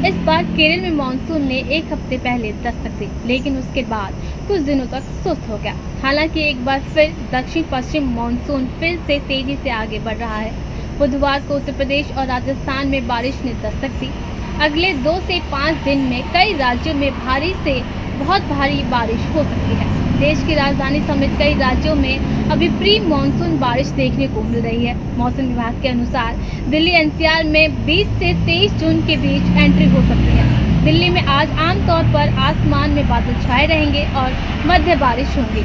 इस बार केरल में मानसून ने एक हफ्ते पहले दस्तक दी, लेकिन उसके बाद कुछ दिनों तक सुस्त हो गया। हालांकि एक बार फिर दक्षिण पश्चिम मानसून फिर से तेजी से आगे बढ़ रहा है। बुधवार को उत्तर प्रदेश और राजस्थान में बारिश ने दस्तक दी। अगले 2 से 5 दिन में कई राज्यों में भारी से बहुत भारी बारिश हो सकती है। देश की राजधानी समेत कई राज्यों में अभी प्री मानसून बारिश देखने को मिल रही है। मौसम विभाग के अनुसार दिल्ली एनसीआर में 20 से 23 जून के बीच एंट्री हो सकती है। दिल्ली में आज आमतौर पर आसमान में बादल छाए रहेंगे और मध्य बारिश होगी।